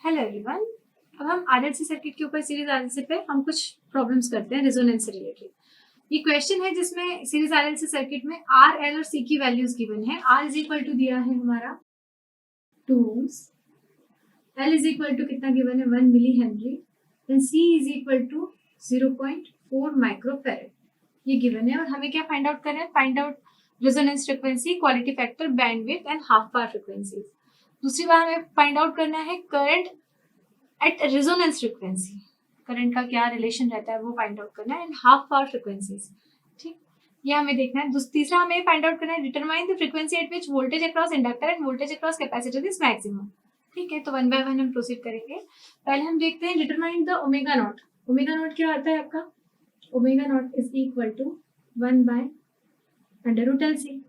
Hello everyone. अब हम RLC circuit के ऊपर सीरीज आरएलसी पे हम कुछ प्रॉब्लम्स करते हैं रेजोनेंस से रिलेटेड। ये क्वेश्चन है जिसमें सीरीज आरएलसी सर्किट में आर, एल और सी की वैल्यूज गिवन है। आर इज इक्वल टू दिया है हमारा 2 ohms, L is equal to कितना गिवन है 1 milli henry, then C is equal to 0.4 microfarad ये गिवन है। और हमें क्या फाइंड आउट करना है? Find out resonance frequency, quality factor, bandwidth and half power frequency. दूसरी बार हमें फाइंड आउट करना है current at resonance frequency, current का क्या रिलेशन रहता है वो फाइंड आउट करना है, एंड हाफ पावर फ्रीक्वेंसीज। ठीक, ये हमें देखना है। तीसरा हमें फाइंड आउट करना है determine the frequency at which voltage across inductor and voltage across capacitor is maximum. ठीक है, तो वन बाय वन हम प्रोसीड करेंगे। पहले हम देखते हैं determine the omega naught. Omega naught क्या आता है आपका? Omega naught is equal to 1 by under root L C,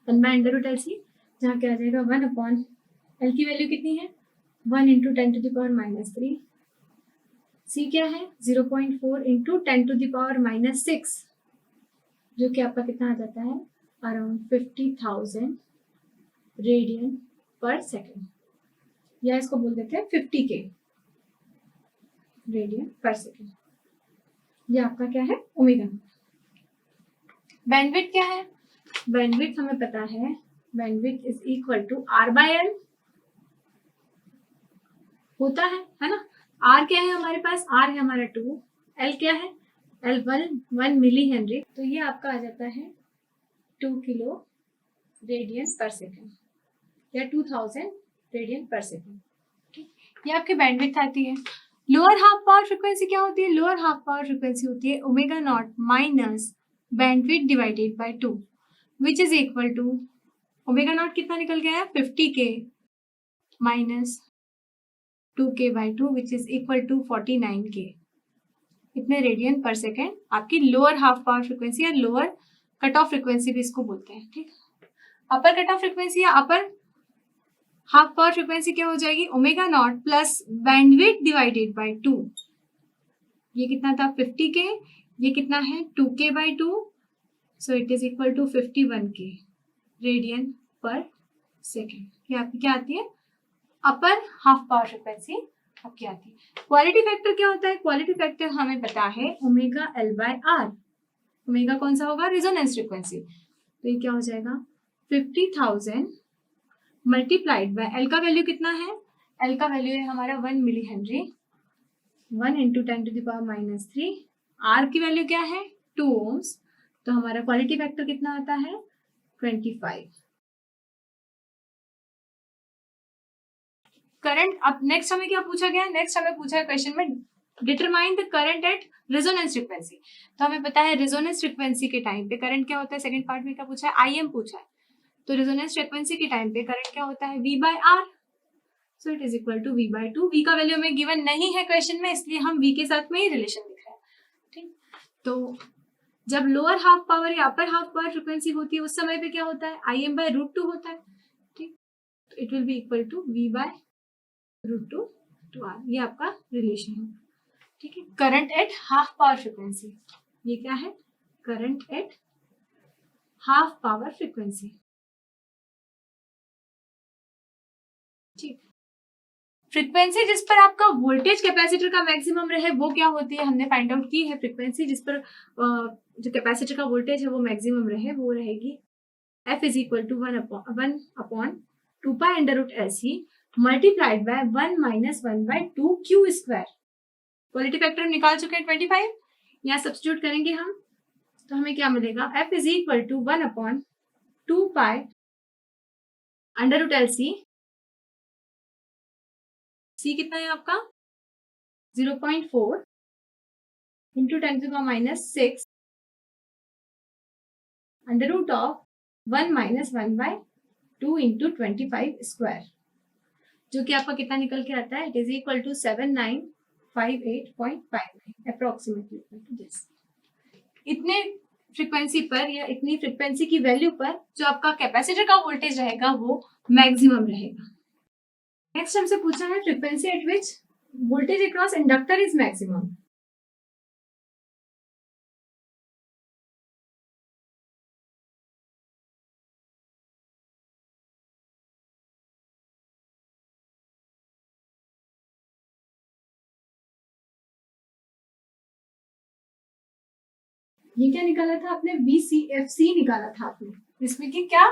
1 by under root L C, जहाँ क्या आ जाएगा 1 अपॉन एल की वैल्यू कितनी है 1 इंटू 10 टू द पावर -3, सी क्या है 0.4 इंटू 10 टू द पावर -6, जो कि आपका कितना आ जाता है अराउंड 50,000 रेडियन पर सेकेंड, या इसको बोल देते हैं 50K रेडियन पर सेकेंड। ये आपका क्या है ओमेगा। बैंडविड्थ क्या है? बैंडविड्थ हमें पता है, bandwidth is equal to R by L होता है ना। आर क्या है हमारे पास? आर है हमारा 2, एल क्या है? एल 1 मिली हेनरी, तो ये आपका आ जाता है 2 किलो रेडियन पर सेकेंड या 2000 रेडियन पर सेकेंड। ठीक, ये आपकी बैंडविड्थ आती है। लोअर हाफ पावर फ्रीक्वेंसी क्या होती है? लोअर हाफ पावर फ्रीक्वेंसी होती है omega naught minus bandwidth divided by 2 which is equal to omega naught कितना निकल गया है 50K minus 2K by 2 which is equal to 49K, इतने रेडियन पर सेकेंड आपकी लोअर हाफ पावर फ्रीक्वेंसी या lower cut off frequency भी इसको बोलते हैं। ठीक, अपर कट ऑफ फ्रीक्वेंसी या अपर हाफ पावर फ्रीक्वेंसी क्या हो जाएगी? Omega naught plus bandwidth divided by 2, ये कितना था 50K, ये कितना है 2K by 2, so it is equal to 51K radian per second. ये आपकी क्या आती है? अपर हाफ पावर फ्रीक्वेंसी आपकी आती है। क्वालिटी फैक्टर क्या होता है? क्वालिटी फैक्टर हमें पता है omega L by R. Omega कौन सा होगा? रेजोनेंस फ्रीक्वेंसी, तो ये क्या हो जाएगा 50,000 मल्टीप्लाइड बाय एल का वैल्यू कितना है? एल का वैल्यू है हमारा 1 milli henry, 1 into 10 to the power -3, R की वैल्यू क्या है 2 ohms, तो हमारा क्वालिटी फैक्टर कितना आता है 25। करंट, अब नेक्स्ट हमें क्या पूछा गया है? नेक्स्ट हमें पूछा है क्वेश्चन में determine the current at resonance frequency. तो हमें पता है रेजोनेंस फ्रीक्वेंसी के टाइम पे करंट क्या होता है? सेकंड पार्ट में क्या पूछा है? आईएम पूछा है। तो रेजोनेंस फ्रीक्वेंसी के टाइम पे करंट क्या होता है? V by R, so it is equal to V by 2। V का वैल्यू हमें गिवन नहीं है क्वेश्चन में, इसलिए हम V के साथ में ही रिलेशन दिख रहा है। ठीक, तो जब लोअर हाफ पावर या अपर हाफ पावर फ्रीक्वेंसी होती है उस समय पे क्या होता है? IM बाय √2 होता है। ठीक, तो it will be equal to V by √2 to R, ये आपका रिलेशन है। ठीक है, current at half power frequency, ये क्या है? Current at half power frequency. ठीक, फ्रीक्वेंसी जिस पर आपका वोल्टेज कैपेसिटर का मैक्सिमम रहे वो क्या होती है? हमने फाइंड आउट की है। फ्रीक्वेंसी जिस पर जो कैपेसिटर का वोल्टेज है वो मैक्सिमम रहे वो रहेगी F is equal to 1 upon 2 pi under root L C multiplied by 1 minus 1 by 2 Q square. Quality factor निकाल चुके हैं 25, यहाँ सब्स्टिट्यूट करेंगे हम, तो हमें क्या मिलेगा? F is equal to 1 upon 2 pi under root L C, C कितना है आपका 0.4 into 10 to the -6 under root of 1 minus 1 by 2 into 25 square, जो कि आपका कितना निकल के आता है? It is equal to 7958.59 approximately. इतने फ्रीक्वेंसी पर या इतनी फ्रीक्वेंसी की वैल्यू पर जो आपका कैपेसिटर का वोल्टेज रहेगा वो मैक्सिमम रहेगा। नेक्स्ट हमसे पूछा है frequency at which voltage across inductor is maximum. ये क्या निकाला था आपने, VCFC निकाला था आपने, इसमें कि क्या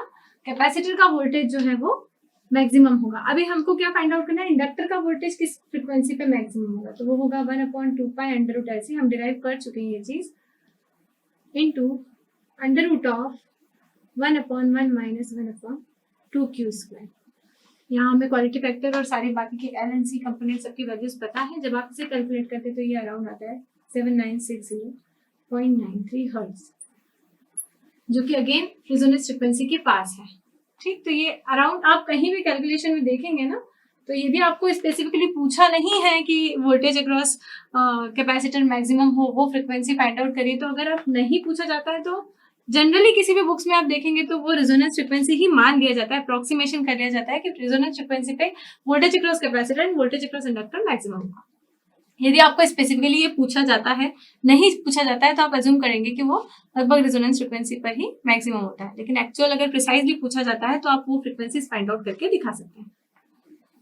कैपेसिटर का वोल्टेज जो है वो मैक्सिमम होगा। अभी हमको क्या फाइंड आउट करना है, इंडक्टर का वोल्टेज किस फ्रीक्वेंसी पे मैक्सिमम होगा, तो वो होगा 1/2π√LC, हम डिराइव कर चुके हैं ये चीज, इनटू √1/1 - 1/2q²। यहाँ हमें क्वालिटी फैक्टर और सारी बाकी की LNC कंपनी सबकी वैल्यूज पता है। जब आप इसे कैलकुलेट करते हैं तो ये अराउंड आता है 7960.93 हर्ट्ज, जो कि अगेन रेजोनेंस फ्रीक्वेंसी के पास है। ठीक, तो ये अराउंड आप कहीं भी कैलकुलेशन में देखेंगे ना, तो यदि आपको स्पेसिफिकली पूछा नहीं है कि वोल्टेज अक्रॉस कैपेसिटर मैक्सिमम हो, वो फ्रीक्वेंसी फाइंड आउट करिए, तो अगर आप नहीं पूछा जाता है तो जनरली किसी भी बुक्स में आप देखेंगे तो वो रेजोनेंस फ्रीक्वेंसी ही मान लिया जाता है, अप्रोक्सीमेशन कर लिया जाता है कि रेजोनेंस फ्रीक्वेंसी पे voltage across capacitor and voltage across inductor maximum होगा। यदि आपको स्पेसिफिकली ये पूछा जाता है, नहीं पूछा जाता है, तो आप अज्यूम करेंगे कि वो लगभग रेजोनेंस फ्रीक्वेंसी पर ही मैक्सिमम होता है, लेकिन एक्चुअल अगर प्रिसाइजली पूछा जाता है तो आप वो फ्रीक्वेंसीज फाइंड आउट करके दिखा सकते हैं।